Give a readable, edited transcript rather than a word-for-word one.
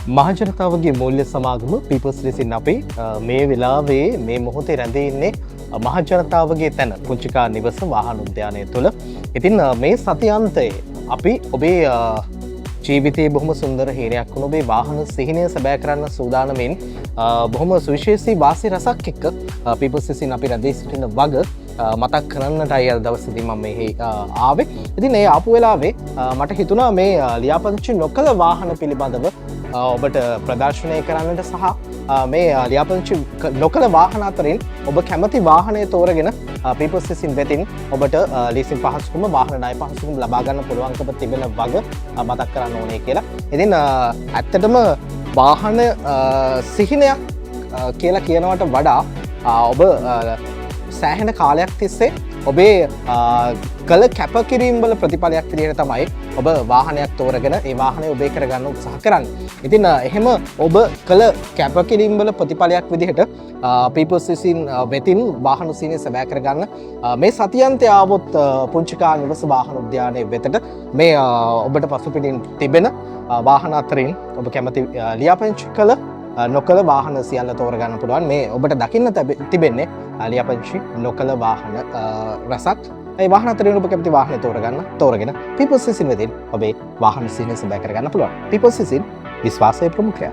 මහජනතාවගේ මූල්‍ය සමාගම පීපල්ස් ලෙසින් අපි මේ වෙලාවේ මේ මොහොතේ රැඳී ඉන්නේ මහජනතාවගේ තැන පුංචිකා නිවස වාහන උද්‍යානය තුළ. ඉතින් මේ සතියන්තයේ අපි ඔබේ ජීවිතයේ බොහොම සුන්දර හීනයක් වුණ ඔබේ වාහන සිහිනය සැබෑ කරන්න සූදානමින් බොහොම සුවිශේෂී වාසි රසක් එක්ක පීපල්ස් ලෙසින් අපි රැඳී සිටින වග මතක් කරන්නටයි අද දවසේදී මම මෙහි ආවේ. ඉතින් ඒ ආපු වෙලාවේ මට හිතුණා මේ ලියාපදිංචි නොකළ වාහන පිළිබඳව ඔබට ප්‍රදර්ශනය කරන්නට සහ මේ ලියාපදිංචි නොකළ වාහන අතරින් ඔබ කැමති වාහනය තෝරගෙන පීපල්ස් ලෙසින් වෙතින් ඔබට ලීසින් පහසුකම වාහන ණය පහසුකම ලබා ගන්න පුළුවන්කම තිබෙන වග මතක් කරන්න ඕනේ කියලා. ඉතින් ඇත්තටම වාහන සිහිනයක් කියලා කියනවට වඩා ඔබ සෑහෙන කාලයක් තිස්සේ ඔබේ කළ කැපකිරීම් වල ප්‍රතිඵලයක් විදිහට තමයි ඔබ වාහනයක් තෝරගෙන ඒ වාහනය ඔබේ කරගන්න උත්සාහ කරන්නේ. ඉතින් එහෙම ඔබ කළ කැපකිරීම් වල ප්‍රතිඵලයක් විදිහට පීපල්ස් ලෙසින් වෙතින් වාහන සිහිනය සැබෑ කරගන්න මේ සතියන්තය ආවොත් පුංචිකා නිවස වාහන උද්‍යානයේ වෙතට මේ ඔබට පසුපිටින් තිබෙන වාහන අතරින් ඔබ කැමති ලියාපදිංචි කළ නොකළ වාහන සියල්ල තෝරගන්න පුළුවන්. මේ ඔබට දකින්න තිබෙන්නේ ලියාපදිංචි නොකළ වාහන රසක්. ඒ වාහන අතරින් ඔබ කැමති වාහනය තෝරගෙන පීපල්ස් ලෙසින් වෙතින් ඔබේ වාහන සිහිනය සැබෑ කරගන්න පුළුවන්. පීපල්ස් ලෙසින් විශ්වාසයේ ප්‍රමුඛයා.